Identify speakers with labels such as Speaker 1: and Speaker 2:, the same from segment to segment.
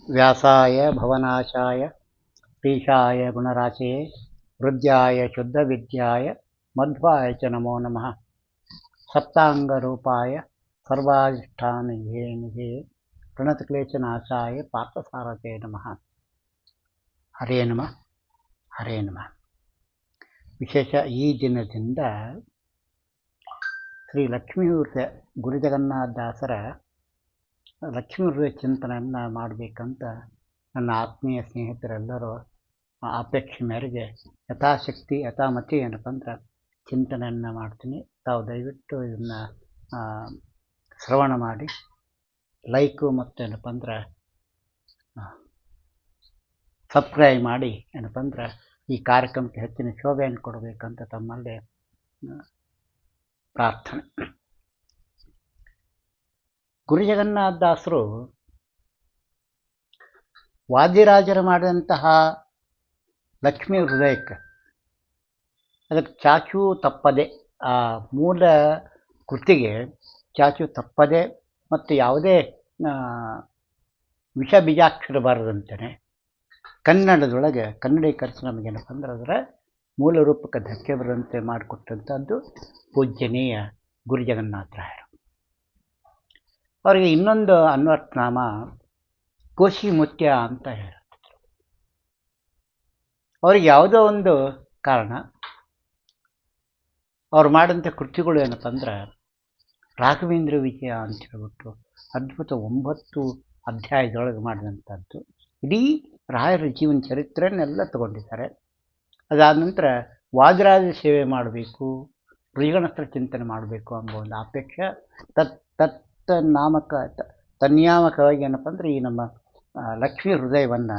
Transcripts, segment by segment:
Speaker 1: ವ್ಯಾಸಾಯ ಭವನಾಶಾಯ ಶ್ರೀಶಾಯ ಗುಣರಾಶಿಯೇ ಹೃದ್ಯಾಯ ಶುದ್ಧವಿದ್ಯಾಯ ಮಧ್ವಾಯ ಚ ನಮೋ ನಮಃ. ಸಪ್ತಾಂಗರೂಪಾಯ ಸರ್ವಾಧಿಷ್ಠಾನಯೇ ನಿಧೇ ಪ್ರಣತಕ್ಲೇಶನಾಶಾಯ ಪಾರ್ಥಸಾರಥೇ ನಮಃ. ಹರೇ ನಮಃ. ಹರೇ ನಮಃ. ವಿಶೇಷ ಈ ದಿನದಿಂದ ಶ್ರೀ ಲಕ್ಷ್ಮೀ ಹೃದಯ ಗುರುಜಗನ್ನಾಥದಾಸರ ಲಕ್ಷ್ಮೀ ಹೃದಯ ಚಿಂತನೆಯನ್ನು ಮಾಡಬೇಕಂತ ನನ್ನ ಆತ್ಮೀಯ ಸ್ನೇಹಿತರೆಲ್ಲರೂ ಅಪೇಕ್ಷೆ ಮೇರೆಗೆ ಯಥಾಶಕ್ತಿ ಯಥಾಮತಿ ಏನಪ್ಪ ಅಂದ್ರೆ ಚಿಂತನೆಯನ್ನು ಮಾಡ್ತೀನಿ. ತಾವು ದಯವಿಟ್ಟು ಇದನ್ನು ಶ್ರವಣ ಮಾಡಿ ಲೈಕು ಮತ್ತು ಏನಪ್ಪ ಅಂದ್ರೆ ಸಬ್ಸ್ಕ್ರೈಬ್ ಮಾಡಿ ಏನಪ್ಪ ಅಂದ್ರೆ ಈ ಕಾರ್ಯಕ್ರಮಕ್ಕೆ ಹೆಚ್ಚಿನ ಶೋಭೆಯನ್ನು ಕೊಡಬೇಕಂತ ತಮ್ಮಲ್ಲಿ ಪ್ರಾರ್ಥನೆ. ಗುರುಜಗನ್ನಾಥದಾಸರು ವಾದಿರಾಜರು ಮಾಡಿದಂತಹ ಲಕ್ಷ್ಮೀ ಹೃದಯಕ್ಕೆ ಅದಕ್ಕೆ ಚಾಚು ತಪ್ಪದೆ, ಆ ಮೂಲ ಕೃತಿಗೆ ಚಾಚು ತಪ್ಪದೆ ಮತ್ತು ಯಾವುದೇ ವಿಷ ಬೀಜಾಕ್ಷರ ಬಾರದಂತೆ ಕನ್ನಡದೊಳಗೆ ಕನ್ನಡೀಕರಿಸಿ ನಮಗೇನಪ್ಪ ಅಂದ್ರೆ ಅದರ ಮೂಲ ರೂಪಕ್ಕೆ ಧಕ್ಕೆ ಬರಂತೆ ಮಾಡಿಕೊಟ್ಟಂಥದ್ದು ಪೂಜ್ಯನೀಯ ಗುರುಜಗನ್ನಾಥರಾಯರು. ಅವರಿಗೆ ಇನ್ನೊಂದು ಅನ್ವರ್ಥನಾಮ ಕೋಶಿ ಮುತ್ಯ ಅಂತ ಹೇಳ್ತಿದ್ರು. ಅವ್ರಿಗೆ ಯಾವುದೋ ಒಂದು ಕಾರಣ ಅವ್ರು ಮಾಡಿದಂಥ ಕೃತಿಗಳು ಏನಪ್ಪ ಅಂದ್ರೆ ರಾಘವೇಂದ್ರ ವಿಜಯ ಅಂತ ಹೇಳ್ಬಿಟ್ಟು ಅದ್ಭುತ 9 ಅಧ್ಯಾಯದೊಳಗೆ ಮಾಡಿದಂಥದ್ದು. ಇಡೀ ರಾಯರ ಜೀವನ ಚರಿತ್ರೆಯನ್ನೆಲ್ಲ ತಗೊಂಡಿದ್ದಾರೆ. ಅದಾದ ನಂತರ ವಾದಿರಾಜ ಸೇವೆ ಮಾಡಬೇಕು, ಋಷಿಗಣಸ್ಥರ ಚಿಂತನೆ ಮಾಡಬೇಕು ಅನ್ನೋ ಒಂದು ಅಪೇಕ್ಷೆ ತನ್ಯಾಮಕವಾಗಿ ಏನಪ್ಪ ಅಂದ್ರೆ ಈ ನಮ್ಮ ಲಕ್ಷ್ಮೀ ಹೃದಯವನ್ನು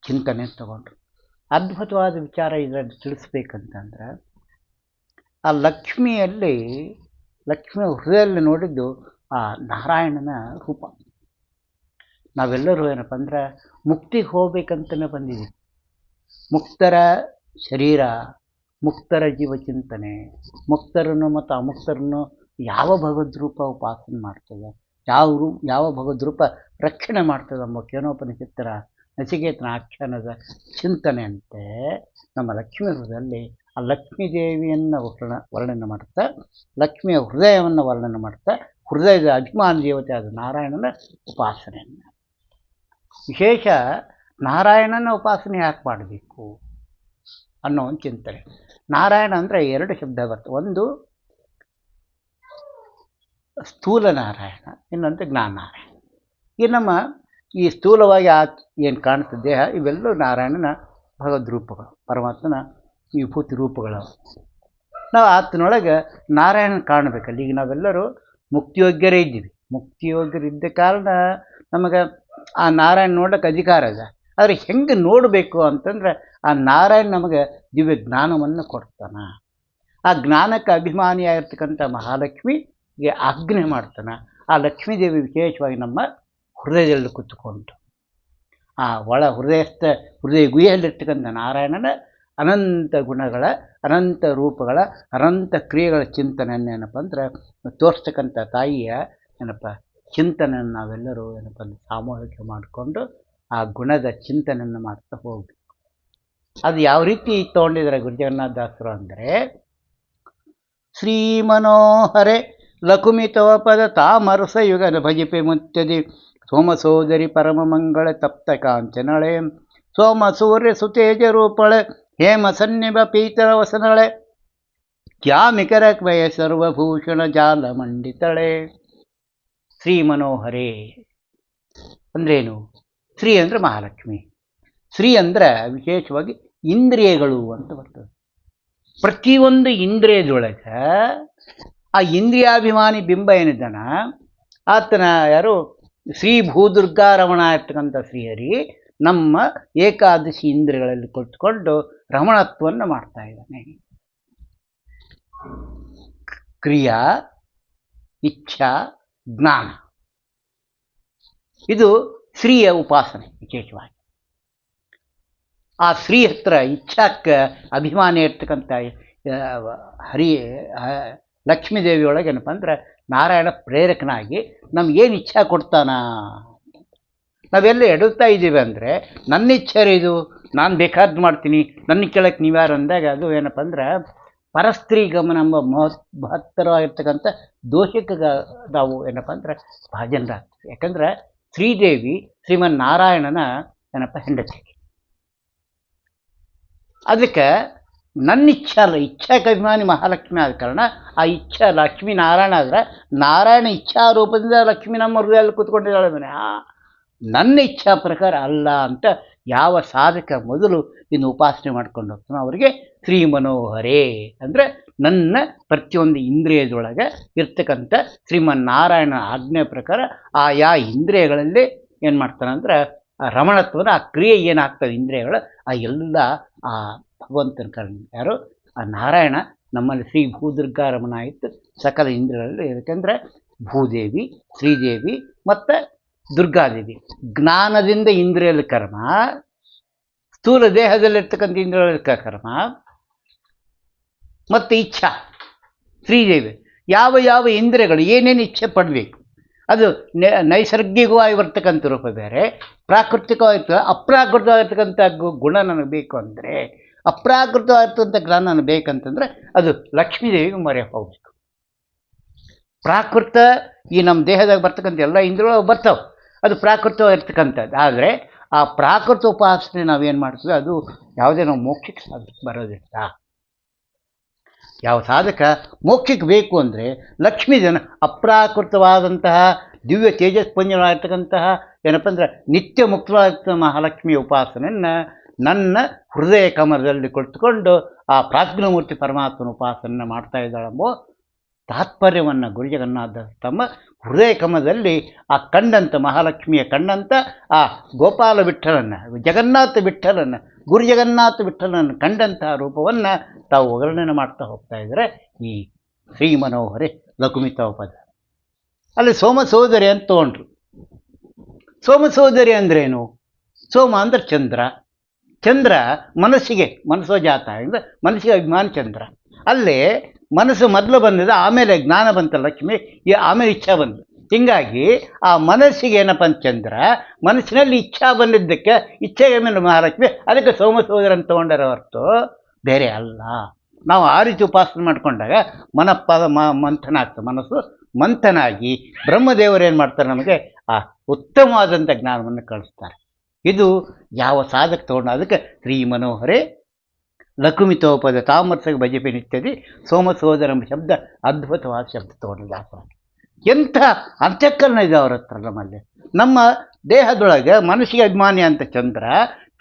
Speaker 1: ಚಿಂತನೆ ತಗೊಂಡ್ರು. ಅದ್ಭುತವಾದ ವಿಚಾರ ಇದರಲ್ಲಿ ತಿಳಿಸ್ಬೇಕಂತಂದ್ರೆ ಆ ಲಕ್ಷ್ಮಿಯಲ್ಲಿ ಲಕ್ಷ್ಮಿಯ ಹೃದಯದಲ್ಲಿ ನೋಡಿದ್ದು ಆ ನಾರಾಯಣನ ರೂಪ. ನಾವೆಲ್ಲರೂ ಏನಪ್ಪ ಅಂದ್ರೆ ಮುಕ್ತಿಗೆ ಹೋಗ್ಬೇಕಂತಲೇ ಬಂದಿದ್ದೀವಿ. ಮುಕ್ತರ ಶರೀರ, ಮುಕ್ತರ ಜೀವಚಿಂತನೆ, ಮುಕ್ತರನ್ನು ಮತ್ತು ಅಮುಕ್ತರನ್ನು ಯಾವ ಭಗವದ್ರೂಪ ಉಪಾಸನೆ ಮಾಡ್ತದೆ, ಯಾವ ಭಗವದ್ರೂಪ ರಕ್ಷಣೆ ಮಾಡ್ತದೆ ಎಂಬ ಕೇನೋಪನಿಷತ್ತರ ನಚಿಕೇತನ ಆಖ್ಯಾನದ ಚಿಂತನೆಯಂತೆ ನಮ್ಮ ಲಕ್ಷ್ಮೀ ಹೃದಯದಲ್ಲಿ ಆ ಲಕ್ಷ್ಮೀ ದೇವಿಯನ್ನು ವರ್ಣನೆ ಮಾಡುತ್ತಾ, ಲಕ್ಷ್ಮಿಯ ಹೃದಯವನ್ನು ವರ್ಣನೆ ಮಾಡುತ್ತಾ, ಹೃದಯದ ಅಭಿಮಾನ ದೇವತೆ ಆದ ನಾರಾಯಣನ ಉಪಾಸನೆಯನ್ನು ವಿಶೇಷ ನಾರಾಯಣನ ಉಪಾಸನೆ ಯಾಕೆ ಮಾಡಬೇಕು ಅನ್ನೋ ಒಂದು ಚಿಂತನೆ. ನಾರಾಯಣ ಅಂದರೆ 2 ಶಬ್ದ ಬರ್ತವೆ. ಒಂದು ಸ್ಥೂಲ ನಾರಾಯಣ, ಇನ್ನೊಂದು ಜ್ಞಾನಾರಾಯಣ. ಈ ನಮ್ಮ ಈ ಸ್ಥೂಲವಾಗಿ ಏನು ಕಾಣ್ತದೆ ದೇಹ, ಇವೆಲ್ಲೂ ನಾರಾಯಣನ ಭಗವದ್ ರೂಪಗಳು, ಪರಮಾತ್ಮನ ವಿಭೂತಿ ರೂಪಗಳು. ನಾವು ಆತನೊಳಗೆ ನಾರಾಯಣನ ಕಾಣಬೇಕಲ್ಲ. ಈಗ ನಾವೆಲ್ಲರೂ ಮುಕ್ತಿಯೋಗ್ಯರೇ ಇದ್ದೀವಿ. ಮುಕ್ತಿಯೋಗ್ಯರಿದ್ದ ಕಾರಣ ನಮಗೆ ಆ ನಾರಾಯಣ ನೋಡೋಕ್ಕೆ ಅಧಿಕಾರ ಇದೆ. ಆದರೆ ಹೆಂಗೆ ನೋಡಬೇಕು ಅಂತಂದ್ರೆ ಆ ನಾರಾಯಣ ನಮಗೆ ದಿವ್ಯ ಜ್ಞಾನವನ್ನು ಕೊಡ್ತಾನೆ. ಆ ಜ್ಞಾನಕ್ಕೆ ಅಭಿಮಾನಿಯಾಗಿರ್ತಕ್ಕಂಥ ಮಹಾಲಕ್ಷ್ಮಿಗೆ ಆಜ್ಞೆ ಮಾಡ್ತಾನೆ. ಆ ಲಕ್ಷ್ಮೀದೇವಿ ವಿಶೇಷವಾಗಿ ನಮ್ಮ ಹೃದಯದಲ್ಲಿ ಕೂತ್ಕೊಂಡು ಆ ಹೃದಯ ಗುಹೆಯಲ್ಲಿರ್ತಕ್ಕಂಥ ನಾರಾಯಣನ ಅನಂತ ಗುಣಗಳ, ಅನಂತ ರೂಪಗಳ, ಅನಂತ ಕ್ರಿಯೆಗಳ ಚಿಂತನೆಯನ್ನು ಏನಪ್ಪ ಅಂದ್ರೆ ತೋರಿಸ್ತಕ್ಕಂಥ ತಾಯಿಯ ಏನಪ್ಪ ಚಿಂತನೆಯನ್ನು ನಾವೆಲ್ಲರೂ ಏನಪ್ಪ ಅಂದ್ರೆ ಸಾಮೂಹಿಕ ಮಾಡಿಕೊಂಡು ಆ ಗುಣದ ಚಿಂತನೆಯನ್ನು ಮಾಡ್ತಾ ಹೋಗ್ಬೇಕು. ಅದು ಯಾವ ರೀತಿ ತೊಗೊಂಡಿದ್ದಾರೆ ಗುರುಜಗನ್ನಾಥದಾಸರು ಅಂದರೆ, ಶ್ರೀ ಮನೋಹರೆ ಲಕುಮಿತವ ಪದ ತಾಮರಸ ಯುಗನ ಭಜಿಪೆ ಮುತ್ಯದಿ ಸೋಮಸೋದರಿ ಪರಮ ಮಂಗಳ ತಪ್ತ ಕಾಂಚನಳೆ ಸೋಮ ಸೂರ್ಯ ಸುತೇಜ ರೂಪಳೆ ಹೇಮ ಸನ್ನಿಭ ಪೀತರ ವಸನಳೆ ಕ್ಯಾಮಿಕರ ಕ್ವಯ ಸರ್ವಭೂಷಣ ಜಾಲ ಮಂಡಿತಳೆ. ಶ್ರೀ ಮನೋಹರೇ ಅಂದ್ರೇನು? ಶ್ರೀ ಅಂದರೆ ಮಹಾಲಕ್ಷ್ಮಿ. ಶ್ರೀ ಅಂದರೆ ವಿಶೇಷವಾಗಿ ಇಂದ್ರಿಯಗಳು ಅಂತ ಬರ್ತದೆ. ಪ್ರತಿಯೊಂದು ಇಂದ್ರಿಯದೊಳಗೆ ಆ ಇಂದ್ರಿಯಾಭಿಮಾನಿ ಬಿಂಬ ಏನಿದ್ದಾನ ಆತನ ಯಾರು ಶ್ರೀ ಭೂದುರ್ಗಾರಮಣ ಇರ್ತಕ್ಕಂಥ ಶ್ರೀಹರಿ ನಮ್ಮ ಏಕಾದಶಿ ಇಂದ್ರಿಯಗಳಲ್ಲಿ ಕುಳಿತುಕೊಂಡು ರಮಣತ್ವವನ್ನು ಮಾಡ್ತಾ ಇದ್ದಾನೆ. ಕ್ರಿಯಾ, ಇಚ್ಛಾ, ಜ್ಞಾನ, ಇದು ಶ್ರೀಯ ಉಪಾಸನೆ. ವಿಶೇಷವಾಗಿ ಆ ಶ್ರೀ ಹತ್ರ ಇಚ್ಛಾಕ್ಕೆ ಅಭಿಮಾನಿ ಇರ್ತಕ್ಕಂಥ ಲಕ್ಷ್ಮೀದೇವಿಯೊಳಗೆ ಏನಪ್ಪ ಅಂದ್ರೆ ನಾರಾಯಣ ಪ್ರೇರಕನಾಗಿ ನಮಗೇನು ಇಚ್ಛಾ ಕೊಡ್ತಾನ ನಾವೆಲ್ಲ ಎಡುತ್ತಾ ಇದ್ದೀವಿ ಅಂದರೆ ನನ್ನ ಇಚ್ಛೆ ಇದು, ನಾನು ಬೇಕಾದ್ದು ಮಾಡ್ತೀನಿ, ನನ್ನ ಕೇಳಕ್ಕೆ ನೀವ್ಯಾರು ಅಂದಾಗ ಅದು ಏನಪ್ಪ ಅಂದ್ರೆ ಪರಸ್ತ್ರೀ ಗಮನ ಎಂಬ ಮಹತ್ತರವಾಗಿರ್ತಕ್ಕಂಥ ದೋಷಕ್ಕೆ ನಾವು ಏನಪ್ಪ ಅಂದ್ರೆ ಭಾಜನರಾಗ್ತೀವಿ. ಯಾಕಂದ್ರೆ ಶ್ರೀದೇವಿ ಶ್ರೀಮನ್ನಾರಾಯಣನ ಏನಪ್ಪ ಹೆಂಡತಿ. ಅದಕ್ಕೆ ನನ್ನ ಇಚ್ಛೆ ಅಲ್ಲ, ಇಚ್ಛಾಕ್ಕೆ ಅಭಿಮಾನಿ ಮಹಾಲಕ್ಷ್ಮಿ ಆದ ಕಾರಣ ಆ ಇಚ್ಛಾ ಲಕ್ಷ್ಮೀ ನಾರಾಯಣ ಆದರೆ ನಾರಾಯಣ ಇಚ್ಛಾ ರೂಪದಿಂದ ಲಕ್ಷ್ಮೀ ನಮ್ಮ ಹೃದಯದಲ್ಲಿ ಕೂತ್ಕೊಂಡಿದ್ದಾಳೆ. ಮನೆ ನನ್ನ ಇಚ್ಛಾ ಪ್ರಕಾರ ಅಲ್ಲ ಅಂತ ಯಾವ ಸಾಧಕ ಮೊದಲು ಇನ್ನು ಉಪಾಸನೆ ಮಾಡ್ಕೊಂಡು ಹೋಗ್ತಾನೋ ಅವರಿಗೆ ಶ್ರೀ ಮನೋಹರೇ ಅಂದರೆ ನನ್ನ ಪ್ರತಿಯೊಂದು ಇಂದ್ರಿಯದೊಳಗೆ ಇರ್ತಕ್ಕಂಥ ಶ್ರೀಮನ್ನಾರಾಯಣ ಆಜ್ಞೆ ಪ್ರಕಾರ ಆಯಾ ಇಂದ್ರಿಯಗಳಲ್ಲಿ ಏನು ಮಾಡ್ತಾನಂದ್ರೆ ಆ ರಮಣತ್ವದ ಆ ಕ್ರಿಯೆ ಏನಾಗ್ತದೆ ಇಂದ್ರಿಯಗಳು ಆ ಎಲ್ಲ ಆ ಭಗವಂತನ ಕಾರಣ. ಯಾರು ಆ ನಾರಾಯಣ ನಮ್ಮಲ್ಲಿ ಶ್ರೀ ಭೂದುರ್ಗಾ ರಮಣ ಆಯಿತು ಸಕಲ ಇಂದ್ರಿಯಗಳಲ್ಲಿ. ಯಾಕೆಂದರೆ ಭೂದೇವಿ, ಶ್ರೀದೇವಿ ಮತ್ತು ದುರ್ಗಾದೇವಿ ಜ್ಞಾನದಿಂದ ಇಂದ್ರಿಯಲ್ಲಿ ಕರ್ಮ, ಸ್ಥೂಲ ದೇಹದಲ್ಲಿರ್ತಕ್ಕಂಥ ಇಂದ್ರಿಯಗಳಲ್ಲಿ ಕರ್ಮ ಮತ್ತು ಇಚ್ಛಾ. ಶ್ರೀದೇವಿ ಯಾವ ಯಾವ ಇಂದ್ರಿಯಗಳು ಏನೇನು ಇಚ್ಛೆ ಪಡಬೇಕು ಅದು ನೈಸರ್ಗಿಕವಾಗಿ ಬರ್ತಕ್ಕಂಥ ರೂಪ ಬೇರೆ, ಪ್ರಾಕೃತಿಕವಾಗಿರ್ತಕ್ಕ ಅಪ್ರಾಕೃತವಾಗಿರ್ತಕ್ಕಂಥ ಗುಣ ನನಗೆ ಬೇಕು ಅಂದರೆ, ಅಪ್ರಾಕೃತವಾಗಿರ್ತಕ್ಕಂಥ ಜ್ಞಾನ ನನಗೆ ಬೇಕಂತಂದರೆ ಅದು ಲಕ್ಷ್ಮೀದೇವಿಗೆ ಮೊರೆ ಹೋಗಬೇಕು. ಪ್ರಾಕೃತ ಈ ನಮ್ಮ ದೇಹದಾಗ ಬರ್ತಕ್ಕಂಥ ಎಲ್ಲ ಇಂದ್ರಿಯಗಳು ಬರ್ತಾವೆ, ಅದು ಪ್ರಾಕೃತವಾಗಿರ್ತಕ್ಕಂಥದ್ದು. ಆದರೆ ಆ ಪ್ರಾಕೃತ ಉಪಾಸನೆ ನಾವೇನು ಮಾಡ್ತೀವಿ ಅದು ಯಾವುದೇ ನಾವು ಮೋಕ್ಷಕ್ಕೆ ಸಾಧಕ್ಕೆ ಬರೋದಿಲ್ಲ. ಯಾವ ಸಾಧಕ ಮೋಕ್ಷಕ್ಕೆ ಬೇಕು ಅಂದರೆ ಲಕ್ಷ್ಮೀ ಜನ ಅಪ್ರಾಕೃತವಾದಂತಹ ದಿವ್ಯ ತೇಜಸ್ಪುಂಜವಾಗಿರ್ತಕ್ಕಂತಹ ಏನಪ್ಪ ಅಂದ್ರೆ ನಿತ್ಯ ಮುಕ್ತವಾದ ಮಹಾಲಕ್ಷ್ಮಿಯ ಉಪಾಸನೆಯನ್ನು ನನ್ನ ಹೃದಯ ಕಮಲದಲ್ಲಿ ಕುಳಿತುಕೊಂಡು ಆ ಪ್ರಾಜ್ಞಮೂರ್ತಿ ಪರಮಾತ್ಮನ ಉಪಾಸನೆ ಮಾಡ್ತಾ ಇದ್ದಾಳೆಂಬೋ ತಾತ್ಪರ್ಯವನ್ನು ಗುರು ಜಗನ್ನಾಥ ತಮ್ಮ ಹೃದಯ ಕಮಲದಲ್ಲಿ ಆ ಕಂಡಂಥ ಮಹಾಲಕ್ಷ್ಮಿಯ ಕಂಡಂಥ ಆ ಗೋಪಾಲ ವಿಠಲನ್ನು, ಜಗನ್ನಾಥ ವಿಠಲನ್ನು, ಗುರು ಜಗನ್ನಾಥ ವಿಠಲನ್ನು ಕಂಡಂತಹ ರೂಪವನ್ನು ತಾವು ವರ್ಣನೆ ಮಾಡ್ತಾ ಹೋಗ್ತಾ ಇದ್ದಾರೆ ಈ ಶ್ರೀ ಮನೋಹರಿ ಲಘುಮಿತ ಪದ. ಅಲ್ಲಿ ಸೋಮ ಸೋದರಿ ಅಂತ ತೊಗೊಂಡ್ರು. ಸೋಮ ಸೋದರಿ ಅಂದ್ರೇನು? ಸೋಮ ಅಂದ್ರೆ ಚಂದ್ರ, ಚಂದ್ರ ಮನಸ್ಸಿಗೆ ಮನಸ್ಸೋಜಾತ ಅಂದರೆ ಮನಸ್ಸಿಗೆ ಅಭಿಮಾನ ಚಂದ್ರ. ಅಲ್ಲೇ ಮನಸ್ಸು ಮೊದಲು ಬಂದಿದೆ, ಆಮೇಲೆ ಜ್ಞಾನ ಬಂತ ಲಕ್ಷ್ಮಿ, ಆಮೇಲೆ ಇಚ್ಛಾ ಬಂತು. ಹೀಗಾಗಿ ಆ ಮನಸ್ಸಿಗೆ ಏನಪ್ಪ ಅಂತ ಚಂದ್ರ, ಮನಸ್ಸಿನಲ್ಲಿ ಇಚ್ಛಾ ಬಂದಿದ್ದಕ್ಕೆ ಇಚ್ಛೆಗೆ ಮೇಲೆ ಮಹಾಲಕ್ಷ್ಮಿ, ಅದಕ್ಕೆ ಸೋಮ ಸೋದರ ಅಂತ ತೊಗೊಂಡರ ಹೊರತು ಬೇರೆ ಅಲ್ಲ. ನಾವು ಆ ರೀತಿ ಉಪಾಸನೆ ಮಾಡಿಕೊಂಡಾಗ ಮನಪ್ಪಾದ ಮಂಥನ ಆಗ್ತದೆ, ಮನಸ್ಸು ಮಂಥನಾಗಿ ಬ್ರಹ್ಮದೇವರು ಏನು ಮಾಡ್ತಾರೆ ನಮಗೆ ಆ ಉತ್ತಮವಾದಂಥ ಜ್ಞಾನವನ್ನು ಕಳಿಸ್ತಾರೆ. ಇದು ಯಾವ ಸಾಧಕ ತಗೊಂಡು ಅದಕ್ಕೆ ಶ್ರೀ ಮನೋಹರೇ ಲಘುಮಿತೋಪದ ತಾಮರ್ಸಗೆ ಭಜಪೆ ನಿತ್ಯದಿ ಸೋಮ ಸೋದರ ಎಂಬ ಶಬ್ದ ಅದ್ಭುತವಾದ ಶಬ್ದ ತಗೊಂಡು ದಾಸರ. ಎಂಥ ಅಂತಃಕರಣ ಇದೆ ಅವ್ರ ಹತ್ರ. ನಮ್ಮಲ್ಲಿ ನಮ್ಮ ದೇಹದೊಳಗೆ ಮನಸ್ಸಿಗೆ ಅಭಿಮಾನಿ ಅಂತ ಚಂದ್ರ,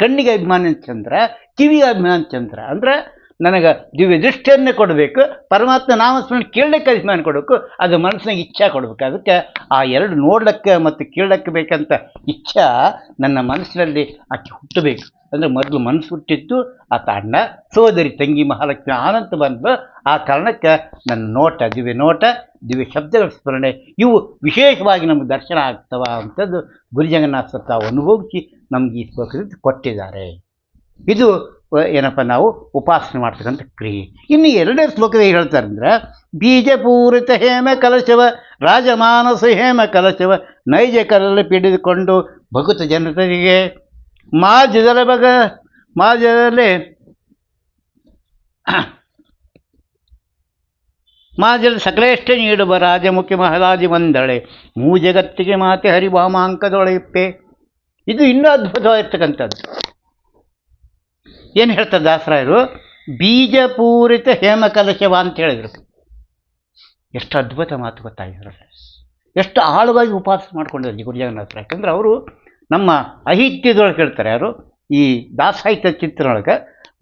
Speaker 1: ಕಣ್ಣಿಗೆ ಅಭಿಮಾನಿ ಅಂತ ಚಂದ್ರ, ಕಿವಿಗೆ ಅಭಿಮಾನಿ ಚಂದ್ರ. ಅಂದರೆ ನನಗೆ ದಿವ್ಯ ದೃಷ್ಟಿಯನ್ನೇ ಕೊಡಬೇಕು, ಪರಮಾತ್ಮ ನಾಮಸ್ಮರಣೆ ಕೇಳಲಿಕ್ಕೆ ಅಭಿಮಾನ ಕೊಡಬೇಕು, ಅದು ಮನಸ್ಸಿನಾಗ ಇಚ್ಛಾ ಕೊಡಬೇಕು. ಅದಕ್ಕೆ ಆ ಎರಡು ನೋಡ್ಲಿಕ್ಕೆ ಮತ್ತು ಕೇಳಲಿಕ್ಕೆ ಬೇಕಂತ ಇಚ್ಛಾ ನನ್ನ ಮನಸ್ಸಿನಲ್ಲಿ ಆಕೆ ಹುಟ್ಟಬೇಕು. ಅಂದರೆ ಮೊದಲು ಮನಸ್ಸು ಹುಟ್ಟಿತ್ತು, ಆತ ಅಣ್ಣ ಸೋದರಿ ತಂಗಿ ಮಹಾಲಕ್ಷ್ಮಿ ಆನಂತ ಬಂದು ಆ ಕಾರಣಕ್ಕೆ ನನ್ನ ನೋಟ, ದಿವ್ಯ ನೋಟ, ದಿವ್ಯ ಶಬ್ದಗಳ ಸ್ಮರಣೆ ಇವು ವಿಶೇಷವಾಗಿ ನಮಗೆ ದರ್ಶನ ಆಗ್ತವ ಅಂಥದ್ದು ಗುರುಜಗನ್ನಾಥ ತಾವು ಅನುಭವಿಸಿ ನಮಗೆ ಈ ಶ್ಲೋಕದಿಂದ ಕೊಟ್ಟಿದ್ದಾರೆ. ಇದು ಏನಪ್ಪ ನಾವು ಉಪಾಸನೆ ಮಾಡ್ತಕ್ಕಂಥ ಕ್ರಿಯೆ. ಇನ್ನು ಎರಡನೇ ಶ್ಲೋಕದಲ್ಲಿ ಹೇಳ್ತಾರೆ ಅಂದರೆ ಬೀಜಪೂರಿತ ಹೇಮ ಕಲಶವ ರಾಜಮಾನಸ ಹೇಮ ಕಲಶವ ನೈಜ ಕಲಲ್ಲಿ ಪಿಡಿದುಕೊಂಡು ಭಗುತ ಜನರಿಗೆ ಮಾಜದಲ ಮಾಜದಲ್ಲಿ ಮಾಜದ ಸಕಲೇಷ್ಟ ನೀಡುವ ರಾಜಮುಖಿ ಮಹಾರಾಜಿ ವಂದಳೆ ಮೂ ಜಗತ್ತಿಗೆ ಮಾತೆ ಹರಿವಾಮಾಂಕದೊಳೆಯುಪ್ಪೆ. ಇದು ಇನ್ನೂ ಅದ್ಭುತವಾಗಿರ್ತಕ್ಕಂಥದ್ದು. ಏನು ಹೇಳ್ತಾರೆ ದಾಸರಾಯರು? ಬೀಜಪೂರಿತ ಹೇಮ ಕಲಶವ ಅಂತ ಹೇಳಿದರು. ಎಷ್ಟು ಅದ್ಭುತ ಮಾತು ಗೊತ್ತಾಗಿದ್ರು, ಎಷ್ಟು ಆಳವಾಗಿ ಉಪಾಸನೆ ಮಾಡ್ಕೊಂಡಿದ್ದಾರೆ ಗುರು ಜಗನ್ನಾಥರು. ಯಾಕಂದ್ರೆ ಅವರು ನಮ್ಮ ಸಾಹಿತ್ಯದೊಳಗೆ ಹೇಳ್ತಾರೆ, ಯಾರು ಈ ದಾಸಾಹಿತ್ಯ ಚಿತ್ರದೊಳಗೆ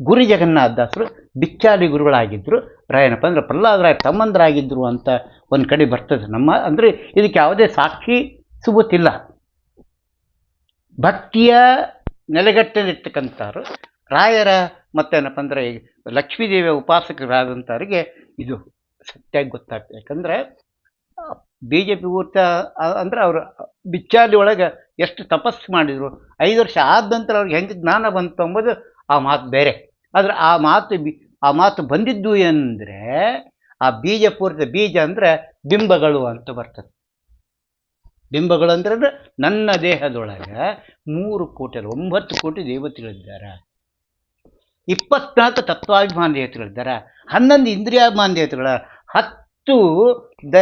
Speaker 1: ಗುರು ಜಗನ್ನಾಥ ದಾಸರು ಬಿಚ್ಚಾಲಿ ಗುರುಗಳಾಗಿದ್ದರು. ಏನಪ್ಪ ಅಂದ್ರೆ ಪ್ರಹ್ಲಾದರಾಯ ತಮ್ಮಂದರಾಗಿದ್ದರು ಅಂತ ಒಂದು ಕಡೆ ಬರ್ತದೆ. ನಮ್ಮ ಅಂದರೆ ಇದಕ್ಕೆ ಯಾವುದೇ ಸಾಕ್ಷಿ ಸುಬುತ್ತಿಲ್ಲ. ಭಕ್ತಿಯ ನೆಲೆಗಟ್ಟಲಿರ್ತಕ್ಕಂಥವ್ರು ರಾಯರ ಮತ್ತೇನಪ್ಪ ಅಂದರೆ ಲಕ್ಷ್ಮೀದೇವಿಯ ಉಪಾಸಕರಾದಂಥವ್ರಿಗೆ ಇದು ಸತ್ಯಾಗಿ ಗೊತ್ತಾಗ್ತದೆ. ಯಾಕಂದರೆ BJP ಊಟ ಅಂದರೆ ಅವರು ಬಿಚ್ಚಾಲಿ ಒಳಗೆ ಎಷ್ಟು ತಪಸ್ಸು ಮಾಡಿದರು, 5 ವರ್ಷ ಆದ ನಂತರ ಅವ್ರಿಗೆ ಹೆಂಗೆ ಜ್ಞಾನ ಬಂತು ಅಂಬೋದು ಆ ಮಾತು ಬೇರೆ. ಆದರೆ ಆ ಮಾತು ಬಂದಿದ್ದು ಅಂದರೆ ಆ ಬೀಜಪೂರಿತ, ಬೀಜ ಅಂದರೆ ಬಿಂಬಗಳು ಅಂತ ಬರ್ತದೆ. ಬಿಂಬಗಳು ಅಂದ್ರೆ ನನ್ನ ದೇಹದೊಳಗೆ 9 ಕೋಟಿ ದೇವತೆಗಳಿದ್ದಾರೆ, 24 ತತ್ವಾಭಿಮಾನ ದೇವತೆಗಳಿದ್ದಾರೆ, 11 ಇಂದ್ರಿಯಾಭಿಮಾನ ದೇವತೆಗಳ, 10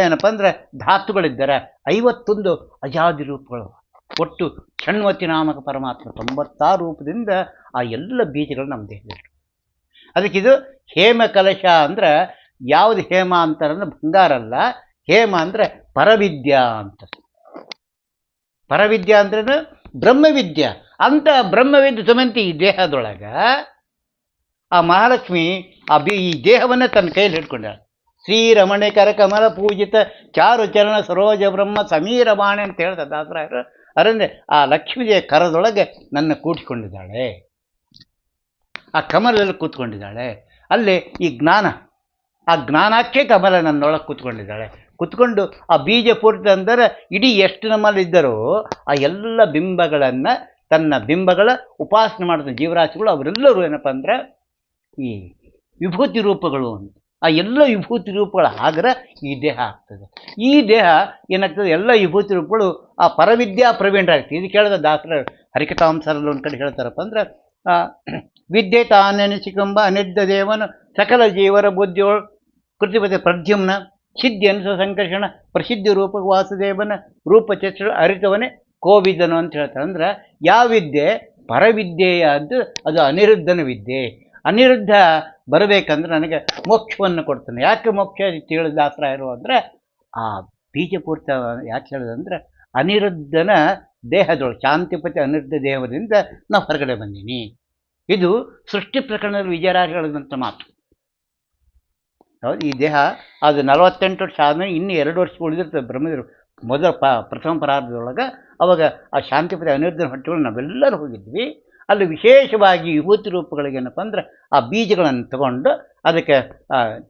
Speaker 1: ಏನಪ್ಪ ಅಂದ್ರೆ ಧಾತುಗಳಿದ್ದಾರೆ, 51 ಅಜಾದಿ ರೂಪಗಳು, ಒಟ್ಟು ಷಣ್ವತಿ ನಾಮಕ ಪರಮಾತ್ಮ 96 ರೂಪದಿಂದ ಆ ಎಲ್ಲ ಬೀಜಗಳು ನಮ್ಮ ದೇಹದಲ್ಲಿ. ಅದಕ್ಕಿದು ಹೇಮ ಕಲಶ ಅಂದ್ರೆ ಯಾವುದು ಹೇಮ ಅಂತಾರಂದ್ರೆ ಬಂಗಾರ ಅಲ್ಲ, ಹೇಮ ಅಂದ್ರೆ ಪರವಿದ್ಯಾ ಅಂತ. ಪರವಿದ್ಯಾ ಅಂದ್ರೆ ಬ್ರಹ್ಮವಿದ್ಯಾ ಅಂತ. ಬ್ರಹ್ಮವಿದ್ಯೆ ಸುಮಂತಿ ಈ ದೇಹದೊಳಗ ಆ ಮಹಾಲಕ್ಷ್ಮಿ ಈ ದೇಹವನ್ನೇ ತನ್ನ ಕೈಯಲ್ಲಿ ಹಿಡ್ಕೊಂಡ. ಶ್ರೀರಮಣೇಕರ ಕಮಲ ಪೂಜಿತ ಚಾರು ಚರಣ ಸರೋಜ ಬ್ರಹ್ಮ ಸಮೀರ ಬಾಣೆ ಅಂತ ಹೇಳ್ದ ದಾಸರಾಯರು. ಅದರಿಂದ ಆ ಲಕ್ಷ್ಮೀದೇವಿ ಕರದೊಳಗೆ ನನ್ನ ಕೂಡಿಕೊಂಡಿದ್ದಾಳೆ, ಆ ಕಮಲದಲ್ಲಿ ಕೂತ್ಕೊಂಡಿದ್ದಾಳೆ. ಅಲ್ಲಿ ಈ ಜ್ಞಾನ, ಆ ಜ್ಞಾನಕ್ಕೆ ಕಮಲ ನನ್ನೊಳಗೆ ಕೂತ್ಕೊಂಡಿದ್ದಾಳೆ. ಕೂತ್ಕೊಂಡು ಆ ಬೀಜ ಪೂರ್ತಿ ಅಂದರೆ ಇಡೀ ಎಷ್ಟು ನಮ್ಮಲ್ಲಿದ್ದರೂ ಆ ಎಲ್ಲ ಬಿಂಬಗಳನ್ನು, ತನ್ನ ಬಿಂಬಗಳ ಉಪಾಸನೆ ಮಾಡಿದ ಜೀವರಾಶಿಗಳು ಅವರೆಲ್ಲರೂ ಏನಪ್ಪ ಅಂದ್ರೆ ಈ ವಿಭೂತಿ ರೂಪಗಳು ಅಂತ. ಆ ಎಲ್ಲ ವಿಭೂತಿ ರೂಪಗಳ ಆಗ್ರೆ ಈ ದೇಹ ಆಗ್ತದೆ. ಈ ದೇಹ ಏನಾಗ್ತದೆ, ಎಲ್ಲ ವಿಭೂತಿ ರೂಪಗಳು ಆ ಪರವಿದ್ಯಾ ಪ್ರವೀಣರಾಗ್ತದೆ. ಇದು ಕೇಳಿದ ದಾಸರ ಹರಿಕಥಾಂಸರಲ್ಲಿ ಒಂದು ಕಡೆ ಹೇಳ್ತಾರಪ್ಪ ಅಂದ್ರೆ ವಿದ್ಯೆ ತಾನೆನಿಸಿಕೊಂಬ ಅನಿದ್ದ ದೇವನು ಸಕಲ ಜೀವರ ಬುದ್ಧಿಯೊಳು ಕೃತಿಪತಿ ಪ್ರದ್ಯುಮ್ನ ಸಿದ್ಧಿ ಅನಿಸುವ ಸಂಕರ್ಷಣ ಪ್ರಸಿದ್ಧಿ ರೂಪ ವಾಸುದೇವನ ರೂಪಚೇಷ್ಟ ಅರಿತವನೇ ಕೋವಿದನು ಅಂತ ಹೇಳ್ತಾರೆ. ಅಂದ್ರೆ ಯಾವ ವಿದ್ಯೆ ಪರವಿದ್ಯೆಯಾದ್ದು ಅದು ಅನಿರುದ್ಧನ ವಿದ್ಯೆ. ಅನಿರುದ್ಧ ಬರಬೇಕಂದ್ರೆ ನನಗೆ ಮೋಕ್ಷವನ್ನು ಕೊಡ್ತಾನೆ. ಯಾಕೆ ಮೋಕ್ಷ ತಿಳಿದ ದಾಸರಾಯರು ಅಂದರೆ ಆ ಬೀಜಪೂರ್ತ ಯಾಕೆ ಹೇಳಿದಂದ್ರೆ ಅನಿರುದ್ಧನ ದೇಹದೊಳಗೆ ಶಾಂತಿಪತಿ ಅನಿರುದ್ಧ ದೇಹದಿಂದ ನಾವು ಹೊರಗಡೆ ಬಂದೀನಿ. ಇದು ಸೃಷ್ಟಿ ಪ್ರಕರಣದಲ್ಲಿ ವಿಜಯರಾಜ ಹೇಳಿದಂಥ ಮಾತು. ಹೌದು, ಈ ದೇಹ ಅದು 48 ವರ್ಷ ಆದಮೇಲೆ ಇನ್ನೂ 2 ವರ್ಷ ಉಳಿದಿರ್ತದೆ ಬ್ರಹ್ಮದೇವರು ಮೊದಲ ಪ್ರಥಮ ಪ್ರಾರಂಭದೊಳಗೆ. ಅವಾಗ ಆ ಶಾಂತಿಪತಿ ಅನಿರುದ್ಧನ ಹೊಟ್ಟೆಗಳು ನಾವೆಲ್ಲರೂ ಹೋಗಿದ್ವಿ. ಅಲ್ಲಿ ವಿಶೇಷವಾಗಿ ವಿಭೂತಿ ರೂಪಗಳಿಗೇನಪ್ಪ ಅಂದ್ರೆ ಆ ಬೀಜಗಳನ್ನು ತಗೊಂಡು ಅದಕ್ಕೆ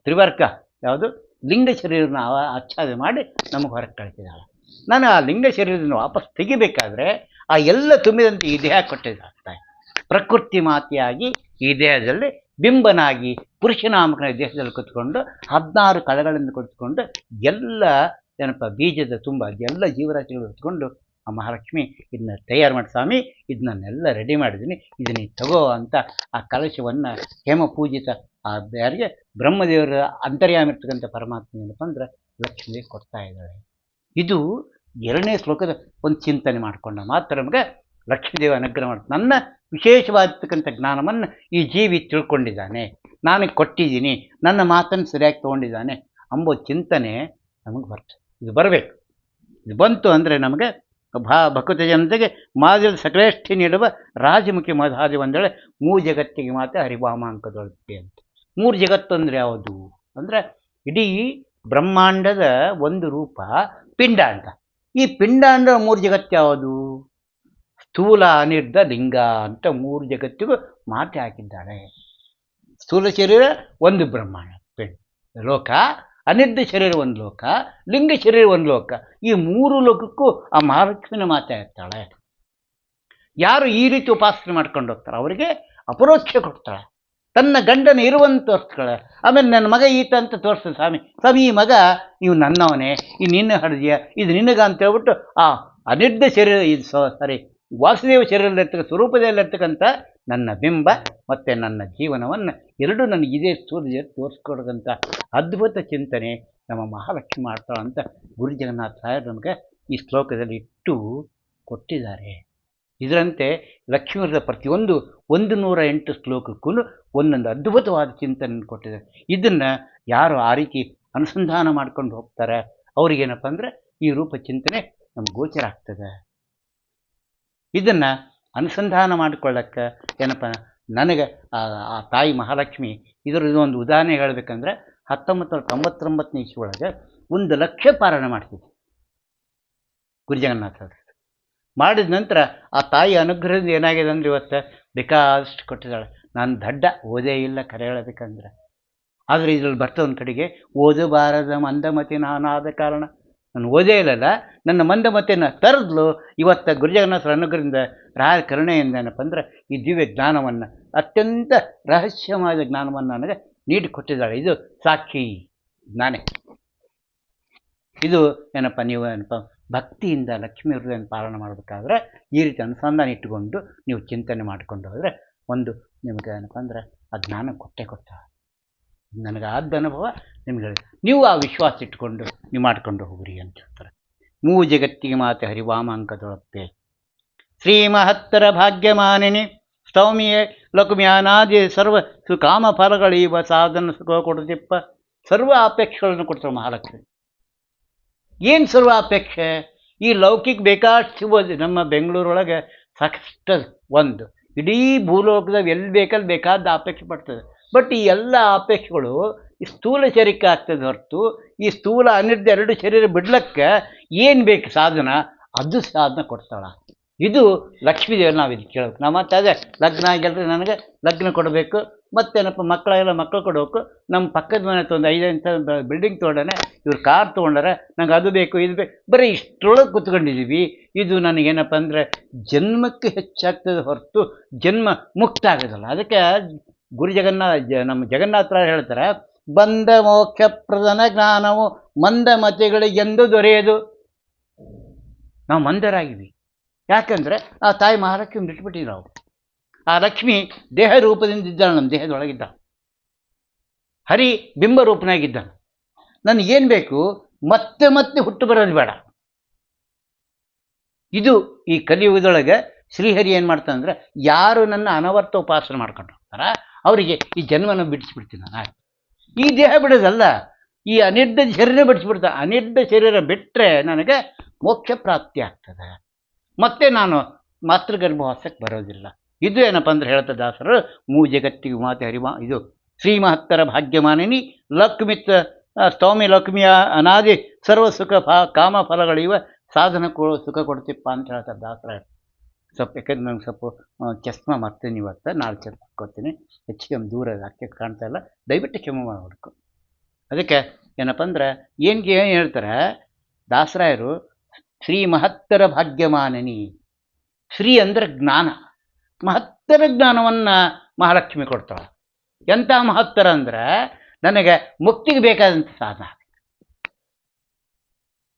Speaker 1: ತ್ರಿವರ್ಗ ಯಾವುದು ಲಿಂಗ ಶರೀರನ ಆಚ್ಛಾದನೆ ಮಾಡಿ ನಮಗೆ ಹೊರಗೆ ಕಳಿಸಿದ್ದಾಳೆ. ನಾನು ಆ ಲಿಂಗ ಶರೀರದಿಂದ ವಾಪಸ್ ತೆಗಿಬೇಕಾದ್ರೆ ಆ ಎಲ್ಲ ತುಂಬಿದಂತೆ ಈ ದೇಹ ಕೊಟ್ಟಿದ್ದಾಗ್ತಾನೆ. ಪ್ರಕೃತಿ ಮಾತೆಯಾಗಿ ಈ ದೇಹದಲ್ಲಿ ಬಿಂಬನಾಗಿ ಪುರುಷನಾಮಕನ ದೇಹದಲ್ಲಿ ಕೂತ್ಕೊಂಡು 16 ಕಳೆಗಳಿಂದ ಕೂತ್ಕೊಂಡು ಎಲ್ಲ ಏನಪ್ಪ ಬೀಜದ ತುಂಬ ಎಲ್ಲ ಜೀವರಾಶಿಗಳು ಕೂತ್ಕೊಂಡು ಆ ಮಹಾಲಕ್ಷ್ಮಿ ಇದನ್ನ ತಯಾರು ಮಾಡಿ, ಸ್ವಾಮಿ ಇದನ್ನೆಲ್ಲ ರೆಡಿ ಮಾಡಿದ್ದೀನಿ, ಇದನ್ನ ತಗೋ ಅಂತ ಆ ಕಲಶವನ್ನು ಹೇಮ ಪೂಜಿತ ಆ ಯಾರಿಗೆ ಬ್ರಹ್ಮದೇವರ ಅಂತರ್ಯಾಮ ಇರ್ತಕ್ಕಂಥ ಪರಮಾತ್ಮ ಏನಪ್ಪ ಅಂದ್ರೆ ಲಕ್ಷ್ಮೀ ಕೊಡ್ತಾ ಇದ್ದಾಳೆ. ಇದು 2ನೇ ಶ್ಲೋಕದ ಒಂದು ಚಿಂತನೆ ಮಾಡಿಕೊಂಡ ಮಾತ್ರ ನಮಗೆ ಲಕ್ಷ್ಮೀದೇವಿ ಅನುಗ್ರಹ ಮಾಡ್ತಾರೆ. ನನ್ನ ವಿಶೇಷವಾಗಿರ್ತಕ್ಕಂಥ ಜ್ಞಾನವನ್ನು ಈ ಜೀವಿ ತಿಳ್ಕೊಂಡಿದ್ದಾನೆ, ನಾನು ಕೊಟ್ಟಿದ್ದೀನಿ, ನನ್ನ ಮಾತನ್ನು ಸರಿಯಾಗಿ ತೊಗೊಂಡಿದ್ದಾನೆ ಅಂಬೋ ಚಿಂತನೆ ನಮಗೆ ಬರ್ತದೆ. ಇದು ಬರಬೇಕು. ಇದು ಬಂತು ಅಂದರೆ ನಮಗೆ ಭಕುತ ಜನತೆಗೆ ಮಾದರಿ ಸಕಲೇಷ್ಠಿ ನೀಡುವ ರಾಜಮುಖಿ ಮಧಾದಿ ಒಂದೇಳೆ 3 ಜಗತ್ತಿಗೆ ಮಾತ್ರ ಹರಿಭಾಮಾಂಕದೊಳಗೆ ಅಂತ. 3 ಜಗತ್ತು ಅಂದರೆ ಯಾವುದು ಅಂದರೆ ಇಡೀ ಬ್ರಹ್ಮಾಂಡದ ಒಂದು ರೂಪ ಪಿಂಡಾಂಡ. ಈ ಪಿಂಡಾಂಡ 3 ಜಗತ್ತು ಯಾವುದು? ಸ್ಥೂಲ ಅನಿರ್ಧ ಲಿಂಗ ಅಂತ 3 ಜಗತ್ತಿಗೂ ಮಾತೆ ಹಾಕಿದ್ದಾಳೆ. ಸ್ಥೂಲ ಶರೀರ ಒಂದು ಬ್ರಹ್ಮಾಂಡ ಲೋಕ, ಅನಿರ್ಧ ಶರೀರ ಒಂದು ಲೋಕ, ಲಿಂಗ ಶರೀರ ಒಂದು ಲೋಕ. ಈ 3 ಲೋಕಕ್ಕೂ ಆ ಮಹಾಲಕ್ಷ್ಮಿನ ಮಾತೆ ಆಗ್ತಾಳೆ. ಯಾರು ಈ ರೀತಿ ಉಪಾಸನೆ ಮಾಡ್ಕೊಂಡು ಹೋಗ್ತಾರೆ ಅವರಿಗೆ ಅಪರೋಕ್ಷ ಕೊಡ್ತಾಳೆ. ತನ್ನ ಗಂಡನ ಇರುವಂತ ತೋರಿಸ್ತಾಳೆ. ಆಮೇಲೆ ನನ್ನ ಮಗ ಈತ ಅಂತ ತೋರಿಸ್ತಾನೆ. ಸ್ವಾಮಿ ಈ ಮಗ ಇವು ನನ್ನವನೇ, ಈ ನಿನ್ನ ಹಡ್ದಿಯ, ಇದು ನಿನಗ ಅಂತ ಹೇಳ್ಬಿಟ್ಟು ಆ ಅನಿರ್ಧ ಶರೀರ ಇದು ಸಾರಿ ವಾಸುದೇವ ಶರೀರದಲ್ಲಿರ್ತಕ್ಕ ಸ್ವರೂಪದಲ್ಲಿರ್ತಕ್ಕಂಥ ನನ್ನ ಬಿಂಬ ಮತ್ತು ನನ್ನ ಜೀವನವನ್ನು ಎರಡೂ ನನಗೆ ಇದೇ ಸೂರ್ಯ ತೋರಿಸ್ಕೊಡೋದಂಥ ಅದ್ಭುತ ಚಿಂತನೆ ನಮ್ಮ ಮಹಾಲಕ್ಷ್ಮಿ ಮಾಡ್ತಾಳೆ ಅಂತ ಗುರು ಜಗನ್ನಾಥ ರಾಯರು ನಮಗೆ ಈ ಶ್ಲೋಕದಲ್ಲಿ ಇಟ್ಟು ಕೊಟ್ಟಿದ್ದಾರೆ. ಇದರಂತೆ ಲಕ್ಷ್ಮೀವರದ ಪ್ರತಿಯೊಂದು 108 ಶ್ಲೋಕಕ್ಕೂ ಒಂದೊಂದು ಅದ್ಭುತವಾದ ಚಿಂತನೆ ಕೊಟ್ಟಿದ್ದಾರೆ. ಇದನ್ನು ಯಾರು ಆ ರೀತಿ ಅನುಸಂಧಾನ ಮಾಡ್ಕೊಂಡು ಹೋಗ್ತಾರೆ ಅವ್ರಿಗೇನಪ್ಪ ಅಂದರೆ ಈ ರೂಪ ಚಿಂತನೆ ನಮ್ಗೆ ಗೋಚರ ಆಗ್ತದೆ. ಇದನ್ನು ಅನುಸಂಧಾನ ಮಾಡಿಕೊಳ್ಳಕ್ಕೆ ಏನಪ್ಪ ನನಗೆ ಆ ತಾಯಿ ಮಹಾಲಕ್ಷ್ಮಿ ಇದೊಂದು ಉದಾಹರಣೆ ಹೇಳಬೇಕಂದ್ರೆ 1999ನೇ ಇಸ್ವಿ ಒಳಗೆ 1 ಲಕ್ಷ ಪಾರಾಯಣ ಮಾಡ್ತಿದ್ದೆ ಗುರುಜಗನ್ನಾಥ ಮಾಡಿದ ನಂತರ ಆ ತಾಯಿ ಅನುಗ್ರಹದಿಂದ ಏನಾಗಿದೆ ಅಂದರೆ ಇವತ್ತು ಬೇಕಾದಷ್ಟು ಕೊಟ್ಟಿದ್ದಾಳೆ. ನಾನು ದಡ್ಡ ಓದೇ ಇಲ್ಲ ಕರೆ ಹೇಳಬೇಕಂದ್ರೆ, ಆದರೆ ಇದರಲ್ಲಿ ಬರ್ತದೆ ಒಂದು ಕಡೆಗೆ ಓದಬಾರದ ಮಂದಮತಿ ನಾನಾದ ಕಾರಣ ನಾನು ಓದೇ ಇಲ್ಲಲ್ಲ, ನನ್ನ ಮಂದಮತಿಯನ್ನು ತರದ್ಲು ಇವತ್ತು ಗುರುಜಗನ್ನಾಥರ ಅನುಗ್ರಹದಿಂದ ರಾಯರ ಕರುಣೆಯಿಂದ ಏನಪ್ಪ ಅಂದ್ರೆ ಈ ದಿವ್ಯ ಜ್ಞಾನವನ್ನು ಅತ್ಯಂತ ರಹಸ್ಯವಾದ ಜ್ಞಾನವನ್ನು ನನಗೆ ನೀಡಿಕೊಟ್ಟಿದ್ದಾಳೆ. ಇದು ಸಾಕ್ಷಿ ಜ್ಞಾನೇ. ಇದು ಏನಪ್ಪ ನೀವು ಏನಪ್ಪ ಭಕ್ತಿಯಿಂದ ಲಕ್ಷ್ಮೀ ಹೃದಯನ ಪಾಲನೆ ಮಾಡಬೇಕಾದ್ರೆ ಈ ರೀತಿ ಅನುಸಂಧಾನ ಇಟ್ಟುಕೊಂಡು ನೀವು ಚಿಂತನೆ ಮಾಡಿಕೊಂಡು ಹೋದರೆ ಒಂದು ನಿಮಗೆ ಏನಪ್ಪ ಅಂದರೆ ಆ ಜ್ಞಾನ ಕೊಟ್ಟೇ ಕೊಡ್ತಾರೆ. ನನಗೆ ಆದ ಅನುಭವ ನಿಮಗೆ ನೀವು ಆ ವಿಶ್ವಾಸ ಇಟ್ಕೊಂಡು ನೀವು ಮಾಡ್ಕೊಂಡು ಹೋಗ್ರಿ ಅಂತ ಹೇಳ್ತಾರೆ. ಮೂ ಜಗತ್ತಿಗೆ ಮಾತೆ ಹರಿವಾಮಾಂಕದೊಳತ್ತೆ ಶ್ರೀ ಮಹತ್ತರ ಭಾಗ್ಯಮಾನಿನಿ ಸೌಮ್ಯೆ ಲಕ್ಷ್ಮ್ಯಾನಾದಿ ಸರ್ವ ಸುಕಾಮ ಫಲಗಳೀವ ಸಾಧನ ಸುಖ ಕೊಡ್ತಿಪ್ಪ. ಸರ್ವ ಅಪೇಕ್ಷೆಗಳನ್ನು ಕೊಡ್ತಾರೆ ಮಹಾಲಕ್ಷ್ಮಿ. ಏನು ಸರ್ವ ಅಪೇಕ್ಷೆ? ಈ ಲೌಕಿಕ ಬೇಕಾಷ್ಟು ಸಿಗೋದು ನಮ್ಮ ಬೆಂಗಳೂರೊಳಗೆ ಸಾಕಷ್ಟು ಒಂದು ಇಡೀ ಭೂಲೋಕದಾಗ ಎಲ್ಲಿ ಬೇಕಲ್ಲಿ ಬೇಕಾದ ಅಪೇಕ್ಷೆ ಪಡ್ತದೆ. ಬಟ್ ಈ ಎಲ್ಲ ಅಪೇಕ್ಷೆಗಳು ಈ ಸ್ಥೂಲ ಶರೀರಕ್ಕೆ ಆಗ್ತದೆ ಹೊರತು ಈ ಸ್ಥೂಲ ಅನಿರ್ದ ಎರಡು ಶರೀರ ಬಿಡ್ಲಕ್ಕೆ ಏನು ಬೇಕು ಸಾಧನ, ಅದು ಸಾಧನ ಕೊಡ್ತಾಳ. ಇದು ಲಕ್ಷ್ಮೀ ದೇವರು ನಾವು ಇದು ಕೇಳಬೇಕು. ನಾವು ಮತ್ತೆ ಅದೇ ಲಗ್ನ ಆಗಿಲ್ಲರಿ ನನಗೆ ಲಗ್ನ ಕೊಡಬೇಕು, ಮತ್ತೇನಪ್ಪ ಮಕ್ಕಳೆಲ್ಲ ಮಕ್ಕಳು ಕೊಡಬೇಕು. ನಮ್ಮ ಪಕ್ಕದ ಮನೆ ತೊಗೊಂಡು 5 ಬಿಲ್ಡಿಂಗ್ ತೊಗೊಂಡಾನೆ, ಇವ್ರು ಕಾರ್ ತೊಗೊಂಡಾರೆ, ನಂಗೆ ಅದು ಬೇಕು ಇದು ಬೇಕು, ಬರೀ ಇಷ್ಟರೊಳಗೆ ಕೂತ್ಕೊಂಡಿದ್ದೀವಿ. ಇದು ನನಗೇನಪ್ಪ ಅಂದರೆ ಜನ್ಮಕ್ಕೆ ಹೆಚ್ಚಾಗ್ತದೆ ಹೊರತು ಜನ್ಮ ಮುಕ್ತ ಆಗೋದಲ್ಲ. ಅದಕ್ಕೆ ಗುರು ನಮ್ಮ ಜಗನ್ನಾಥರಾಯ ಹೇಳ್ತಾರೆ, ಬಂದ ಮೋಕ್ಷ ಪ್ರಧಾನ ಜ್ಞಾನವು ಮಂದ ಮತಿಗಳಿಗೆಂದು ದೊರೆಯದು. ನಾವು ಮಂದರಾಗಿವಿ. ಯಾಕಂದರೆ ಆ ತಾಯಿ ಮಹಾಲಕ್ಷ್ಮಿ ಬಿಟ್ಬಿಟ್ಟಿವಿ ನಾವು. ಆ ಲಕ್ಷ್ಮಿ ದೇಹ ರೂಪದಿಂದ ಇದ್ದಾಳೆ, ನಮ್ಮ ದೇಹದೊಳಗಿದ್ದ ಹರಿ ಬಿಂಬ ರೂಪನಾಗಿದ್ದ. ನನಗೇನು ಬೇಕು? ಮತ್ತೆ ಮತ್ತೆ ಹುಟ್ಟು ಬರೋದು ಬೇಡ. ಇದು ಈ ಕಲಿಯುಗದೊಳಗೆ ಶ್ರೀಹರಿ ಏನು ಮಾಡ್ತಾನೆ ಅಂದರೆ, ಯಾರು ನನ್ನ ಅನವರ್ತ ಉಪಾಸನೆ ಮಾಡ್ಕೊಂಡು ಹೋಗ್ತಾರ ಅವರಿಗೆ ಈ ಜನ್ಮನ ಬಿಡಿಸ್ಬಿಡ್ತೀನಿ ನಾನು. ಈ ದೇಹ ಬಿಡೋದಲ್ಲ, ಈ ಅನಿರ್ಧ ಶರೀರ ಬಿಡಿಸ್ಬಿಡ್ತಾನೆ. ಅನಿರ್ಧ ಶರೀರ ಬಿಟ್ಟರೆ ನನಗೆ ಮೋಕ್ಷ ಪ್ರಾಪ್ತಿ ಆಗ್ತದೆ, ಮತ್ತೆ ನಾನು ಮಾತೃಗರ್ಭವಾಸಕ್ಕೆ ಬರೋದಿಲ್ಲ. ಇದು ಏನಪ್ಪ ಅಂದ್ರೆ ಹೇಳ್ತಾ ದಾಸರು, ಮೂ ಜಗತ್ತಿಗೆ ಮಾತೆ ಹರಿವಾ ಇದು ಶ್ರೀ ಮಹತ್ತರ ಭಾಗ್ಯಮಾನಿನಿ ಲಕ್ಷ್ಮಿತ್ ಸ್ತೌಮಿ ಲಕ್ಷ್ಮಿಯ ಅನಾದಿ ಸರ್ವ ಸುಖ ಕಾಮ ಫಲಗಳಿವ ಸಾಧನ ಸುಖ ಕೊಡ್ತಿಪ್ಪ ಅಂತ ಹೇಳ್ತಾರೆ ದಾಸರ. ಸ್ವಲ್ಪ ಯಾಕಂದ್ರೆ ನಂಗೆ ಸ್ವಲ್ಪ ಚಸ್ಮಾ ಮಾಡ್ತೀನಿ ಇವತ್ತು, ನಾಳೆ ಚಸ್ಮಾ ಹಾಕ್ಕೋತೀನಿ, ಹೆಚ್ಚಿಗೆ ದೂರ ಅಕ್ಕೆ ಕಾಣ್ತಾ ಇಲ್ಲ, ದಯವಿಟ್ಟು ಕ್ಷಮೆ ಮಾಡಬೇಕು. ಅದಕ್ಕೆ ಏನಪ್ಪ ಅಂದ್ರೆ ಏನು ಹೇಳ್ತಾರೆ ದಾಸರಾಯರು, ಶ್ರೀ ಮಹತ್ತರ ಭಾಗ್ಯಮಾನಿನಿ. ಶ್ರೀ ಅಂದರೆ ಜ್ಞಾನ, ಮಹತ್ತರ ಜ್ಞಾನವನ್ನು ಮಹಾಲಕ್ಷ್ಮಿ ಕೊಡ್ತಾಳೆ. ಎಂಥ ಮಹತ್ತರ ಅಂದರೆ ನನಗೆ ಮುಕ್ತಿಗೆ ಬೇಕಾದಂಥ ಸಾಧನ.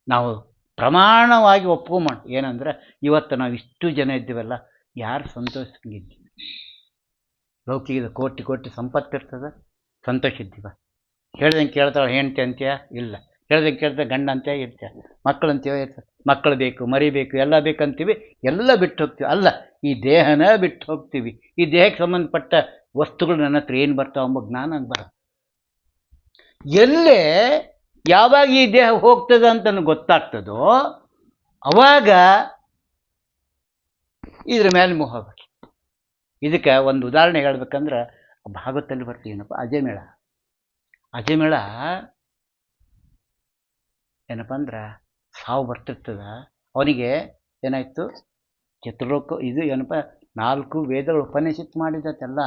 Speaker 1: ನಾವು ಪ್ರಮಾಣವಾಗಿ ಒಪ್ಕೊಂಬ ಏನಂದರೆ, ಇವತ್ತು ನಾವು ಇಷ್ಟು ಜನ ಇದ್ದೀವಲ್ಲ, ಯಾರು ಸಂತೋಷಿದ್ದೀವಿ? ಲೌಕಿಕದ ಕೋಟಿ ಕೋಟಿ ಸಂಪತ್ತಿರ್ತದೆ, ಸಂತೋಷ ಇದ್ದೀವ? ಹೇಳ್ದಂಗೆ ಕೇಳ್ತಾಳೆ ಹೆಂಡ್ತಿ ಅಂತೀಯ? ಇಲ್ಲ. ಹೇಳ್ದಂಗೆ ಕೇಳ್ತಾ ಗಂಡ ಅಂತೀಯ? ಇರ್ತೀಯ. ಮಕ್ಕಳು ಅಂತೀವ? ಇರ್ತದೆ. ಮಕ್ಕಳು ಬೇಕು, ಮರಿಬೇಕು, ಎಲ್ಲ ಬೇಕಂತೀವಿ, ಎಲ್ಲ ಬಿಟ್ಟು ಹೋಗ್ತೀವಿ. ಅಲ್ಲ, ಈ ದೇಹನ ಬಿಟ್ಟು ಹೋಗ್ತೀವಿ. ಈ ದೇಹಕ್ಕೆ ಸಂಬಂಧಪಟ್ಟ ವಸ್ತುಗಳು ನನ್ನ ಹತ್ರ ಏನು ಬರ್ತಾವ ಎಂಬ ಜ್ಞಾನ ಬರ. ಎಲ್ಲೇ ಯಾವಾಗ ಈ ದೇಹ ಹೋಗ್ತದೆ ಅಂತ ನನಗೆ ಗೊತ್ತಾಗ್ತದೋ ಅವಾಗ ಇದ್ರ ಮೇಲೆ ಮೋಹ ಹೋಗ್ಬೇಕು. ಇದಕ್ಕೆ ಒಂದು ಉದಾಹರಣೆ ಹೇಳ್ಬೇಕಂದ್ರೆ ಭಾಗವತದಲ್ಲಿ ಬರ್ತೀನಪ್ಪ, ಅಜಮೇಳ. ಅಜಮೇಳ ಏನಪ್ಪ ಅಂದ್ರೆ ಸಾವು ಬರ್ತಿರ್ತದ. ಅವನಿಗೆ ಏನಾಯಿತು, ಚತುರ್ಲೋಕ ಇದು ಏನಪ್ಪ 4 ವೇದಗಳು ಉಪನಿಷತ್ ಮಾಡಿದತ್ತೆಲ್ಲ.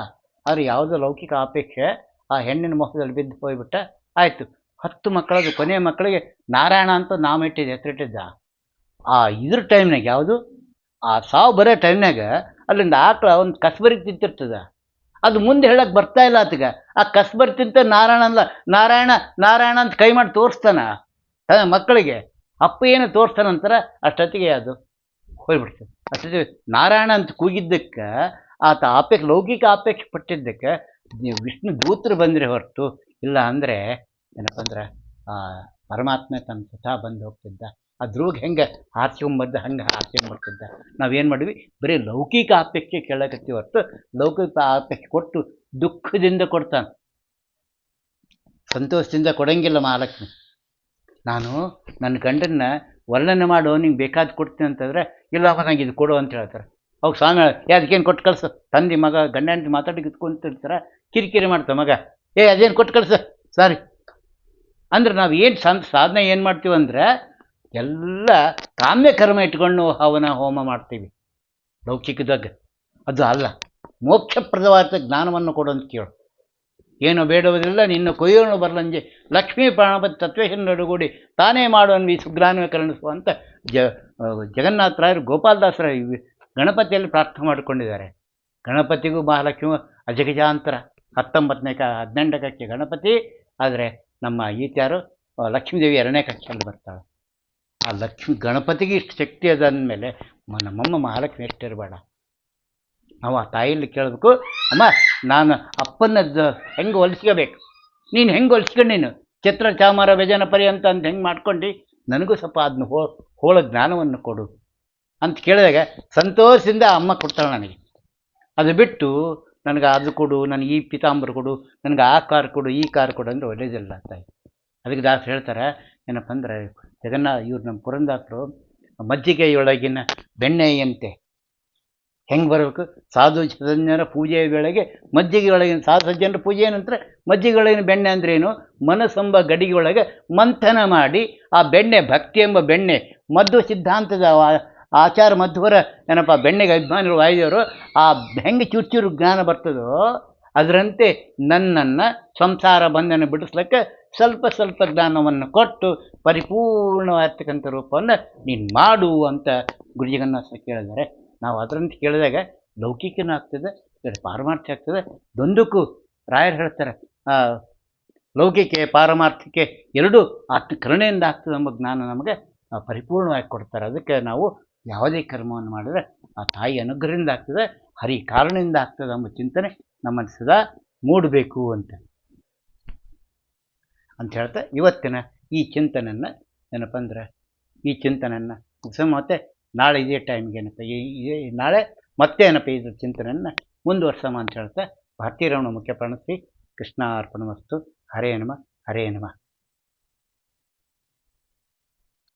Speaker 1: ಆದರೆ ಯಾವುದೋ ಲೌಕಿಕ ಅಪೇಕ್ಷೆ ಆ ಹೆಣ್ಣಿನ ಮುಖದಲ್ಲಿ ಬಿದ್ದು ಹೋಗ್ಬಿಟ್ಟ, ಆಯಿತು. 10 ಮಕ್ಕಳದು ಕೊನೆಯ ಮಕ್ಕಳಿಗೆ ನಾರಾಯಣ ಅಂತ ನಾಮ ಇಟ್ಟಿದ್ದ, ಹೆಸರಿಟ್ಟಿದ್ದ. ಆ ಇದ್ರ ಟೈಮ್ನಾಗ ಯಾವುದು, ಆ ಸಾವು ಬರೋ ಟೈಮ್ನಾಗ ಅಲ್ಲಿಂದ ಆಕಳ ಒಂದು ಕಸ್ಬರಿ ತಿಂತಿರ್ತದ. ಅದು ಮುಂದೆ ಹೇಳಕ್ಕೆ ಬರ್ತಾ ಇಲ್ಲ ಆತಗ. ಆ ಕಸ್ಬರಿ ತಿಂತ ನಾರಾಯಣ ಅಲ್ಲ, ನಾರಾಯಣ ನಾರಾಯಣ ಅಂತ ಕೈ ಮಾಡಿ ತೋರಿಸ್ತಾನ ಮಕ್ಕಳಿಗೆ. ಅಪ್ಪ ಏನು ತೋರಿಸ್ತಾನಂತಾರ, ಅಷ್ಟೊತ್ತಿಗೆ ಅದು ಹೋಗ್ಬಿಡ್ತದೆ. ಅಷ್ಟೊತ್ತಿಗೆ ನಾರಾಯಣ ಅಂತ ಕೂಗಿದ್ದಕ್ಕೆ ಆತ ಅಪೇಕ್ಷೆ ಲೌಕಿಕ ಅಪೇಕ್ಷೆ ಪಟ್ಟಿದ್ದಕ್ಕೆ ವಿಷ್ಣು ದೂತರು ಬಂದರೆ ಹೊರತು ಇಲ್ಲ ಅಂದರೆ ಏನಪ್ಪ ಅಂದ್ರೆ ಪರಮಾತ್ಮ ತನ್ನ ಸ್ವತಃ ಬಂದು ಹೋಗ್ತಿದ್ದ. ಆ ಧ್ರುವಗೆ ಹೆಂಗೆ ಹಾರ್ಸ್ಕೊಂಬದ್ದ ಹಂಗೆ ಹಾರ್ಸ್ಕೊಂಬರ್ತಿದ್ದ. ನಾವೇನು ಮಾಡಿದ್ವಿ, ಬರೀ ಲೌಕಿಕ ಅಪೇಕ್ಷೆ ಕೇಳಕತ್ತೀವಿ ಹೊರತು ಲೌಕಿಕ ಅಪೇಕ್ಷೆ ಕೊಟ್ಟು ದುಃಖದಿಂದ ಕೊಡ್ತಾನೆ, ಸಂತೋಷದಿಂದ ಕೊಡಂಗಿಲ್ಲ ಮಹಾಲಕ್ಷ್ಮಿ. ನಾನು ನನ್ನ ಗಂಡನ್ನ ವರ್ಣನೆ ಮಾಡೋ ನಿಂಗೆ ಬೇಕಾದ ಕೊಡ್ತೀನಿ ಅಂತಂದರೆ, ಇಲ್ಲ ನಂಗೆ ಇದು ಕೊಡು ಅಂತ ಹೇಳ್ತಾರೆ. ಅವಾಗ ಸ್ವಾಮಿ ಅದಕ್ಕೇನು ಕೊಟ್ಟು ಕಳ್ಸು, ತಂದೆ ಮಗ ಗಂಡ ಹೆಂಡತಿ ಮಾತಾಡಿ ಇಟ್ಕೊಂತಿರ್ತಾರೆ, ಕಿರಿಕಿರಿ ಮಾಡ್ತಾವೆ. ಮಗ ಅದೇನು ಕೊಟ್ಟು ಕಳ್ಸು ಸಾರಿ ಅಂದ್ರೆ ನಾವು ಏನು ಸಾಧನೆ ಏನು ಮಾಡ್ತೀವಿ ಅಂದರೆ ಎಲ್ಲ ಕಾಮ್ಯ ಕರ್ಮ ಇಟ್ಕೊಂಡು ಹವನ ಹೋಮ ಮಾಡ್ತೀವಿ ಲೌಕಿಕದಾಗ. ಅದು ಅಲ್ಲ, ಮೋಕ್ಷಪ್ರದವಾದ ಜ್ಞಾನವನ್ನು ಕೊಡೋಂತ ಕೇಳು. ಏನು ಬೇಡುವುದಿಲ್ಲ ನಿನ್ನ ಕೊಯ್ಯೋಣ ಬರಲಂಜೆ ಲಕ್ಷ್ಮೀ ಪ್ರಾಣಪತಿ ತತ್ವೇಶನ ನಡುಗೂಡಿ ತಾನೇ ಮಾಡೋನು ಈ ಸುಜ್ಞಾನವೇ ಕರುಣಿಸುವ ಅಂತ ಜಗನ್ನಾಥರಾಯರು ಗೋಪಾಲದಾಸರ ಗಣಪತಿಯಲ್ಲಿ ಪ್ರಾರ್ಥನೆ ಮಾಡಿಕೊಂಡಿದ್ದಾರೆ. ಗಣಪತಿಗೂ ಮಹಾಲಕ್ಷ್ಮಿ ಅಜಗಜಾಂತರ. 19ನೇ 18ನೇ ಕಕ್ಷೆ ಗಣಪತಿ, ಆದರೆ ನಮ್ಮ ಈತ್ಯಾರು ಲಕ್ಷ್ಮೀದೇವಿ 2ನೇ ಕಕ್ಷೆಯಲ್ಲಿ ಬರ್ತಾಳೆ. ಆ ಲಕ್ಷ್ಮಿ ಗಣಪತಿಗೆ ಇಷ್ಟು ಶಕ್ತಿ ಅದ ಅಂದಮೇಲೆ ನಮ್ಮಮ್ಮ ಮಹಾಲಕ್ಷ್ಮಿ ಎಷ್ಟಿರಬೇಡ. ನಾವು ಆ ತಾಯಿಯಲ್ಲಿ ಕೇಳಬೇಕು, ಅಮ್ಮ ನಾನು ಅಪ್ಪನ ಹೆಂಗೆ ಹೊಲಿಸ್ಕೋಬೇಕು, ನೀನು ಹೆಂಗೆ ಹೊಲಿಸ್ಕೊಂಡು ನೀನು ಛತ್ರ ಚಾಮರ ವ್ಯಜನ ಪರ್ಯಂತ ಅಂತ ಹೆಂಗೆ ಮಾಡ್ಕೊಂಡು ನನಗೂ ಸ್ವಲ್ಪ ಅದನ್ನ ಹೋಳ ಜ್ಞಾನವನ್ನು ಕೊಡು ಅಂತ ಕೇಳಿದಾಗ ಸಂತೋಷದಿಂದ ಅಮ್ಮ ಕೊಡ್ತಾಳೆ ನನಗೆ. ಅದು ಬಿಟ್ಟು ನನಗೆ ಅದು ಕೊಡು, ನನಗೆ ಈ ಪಿತಾಂಬರ ಕೊಡು, ನನಗೆ ಆ ಕಾರ್ ಕೊಡು, ಈ ಕಾರ್ ಕೊಡು ಅಂದರೆ ಒಳ್ಳೇದಿಲ್ಲ ತಾಯಿ. ಅದಕ್ಕೆ ದಾಸರು ಹೇಳ್ತಾರೆ ಏನಪ್ಪ ಅಂದರೆ, ಇವ್ರು ನಮ್ಮ ಪುರಂದಾಸರು ಮಜ್ಜಿಗೆಯೊಳಗಿನ ಬೆಣ್ಣೆಯಂತೆ ಹೆಂಗೆ ಬರಬೇಕು, ಸಾಧು ಸಜ್ಜನರ ಪೂಜೆಯ ವೇಳೆಗೆ ಮಜ್ಜಿಗೆಯೊಳಗಿನ ಸಾಧು ಸಜ್ಜನರ ಪೂಜೆ ಏನಂತಾರೆ, ಮಜ್ಜಿಗೆಯೊಳಗಿನ ಬೆಣ್ಣೆ ಅಂದ್ರೇನು, ಮನಸ್ಸೆಂಬ ಗಡಿಗೆಯೊಳಗೆ ಮಂಥನ ಮಾಡಿ ಆ ಬೆಣ್ಣೆ, ಭಕ್ತಿ ಎಂಬ ಬೆಣ್ಣೆ, ಮಧ್ವ ಸಿದ್ಧಾಂತದ ಆಚಾರ ಮಧ್ವರ ಏನಪ್ಪ ಬೆಣ್ಣೆಗೆ ಅಭಿಮಾನಿಗಳು ವಾಯುದೇವರು ಆ ಹೆಂಗೆ ಚೂರು ಜ್ಞಾನ ಬರ್ತದೋ ಅದರಂತೆ ನನ್ನನ್ನು ಸಂಸಾರ ಬಂಧನ ಬಿಡಿಸ್ಲಿಕ್ಕೆ ಸ್ವಲ್ಪ ಸ್ವಲ್ಪ ಜ್ಞಾನವನ್ನು ಕೊಟ್ಟು ಪರಿಪೂರ್ಣವಾಗಿರ್ತಕ್ಕಂಥ ರೂಪವನ್ನು ನೀನು ಮಾಡು ಅಂತ ಗುರುಜಗನ್ನಾಥ ಕೇಳಿದ್ದಾರೆ. ನಾವು ಅದರಂತೆ ಕೇಳಿದಾಗ ಲೌಕಿಕನೂ ಆಗ್ತದೆ, ಪಾರಮಾರ್ಥಿಕ ಆಗ್ತದೆ. ದೊಂದಕ್ಕೂ ರಾಯರು ಹೇಳ್ತಾರೆ ಲೌಕಿಕೆ ಪಾರಮಾರ್ಥಿಕೆ ಎರಡೂ ಕರುಣೆಯಿಂದ ಆಗ್ತದೆ ಎಂಬ ಜ್ಞಾನ ನಮಗೆ ಪರಿಪೂರ್ಣವಾಗಿ ಕೊಡ್ತಾರೆ. ಅದಕ್ಕೆ ನಾವು ಯಾವುದೇ ಕರ್ಮವನ್ನು ಮಾಡಿದರೆ ಆ ತಾಯಿ ಅನುಗ್ರಹದಿಂದ ಆಗ್ತದೆ, ಹರಿ ಕಾರಣದಿಂದ ಆಗ್ತದೆ ಎಂಬ ಚಿಂತನೆ ನಮ್ಮಲ್ಲಿ ಸದಾ ಮೂಡಬೇಕು ಅಂತ ಹೇಳ್ತಾ ಇವತ್ತಿನ ಈ ಚಿಂತನೆಯನ್ನು ಏನಪ್ಪ ಅಂದ್ರೆ ಈ ಚಿಂತನೆಯನ್ನು ಮತ್ತೆ ನಾಳೆ ಇದೇ ಟೈಮ್ಗೆ ಏನಪ್ಪ ನಾಳೆ ಮತ್ತೆ ಏನಪ್ಪ ಇದ್ರ ಚಿಂತನೆಯನ್ನು ಮುಂದುವರ್ಸೋಣ ಅಂತ ಹೇಳ್ತಾ ಭಾರತೀಯ ರಮಣ ಮುಖ್ಯ ಪ್ರಾಣಶ್ರೀ ಕೃಷ್ಣ ಅರ್ಪಣಮಸ್ತು. ಹರೇ ನಮಃ, ಹರೇ ನಮಃ.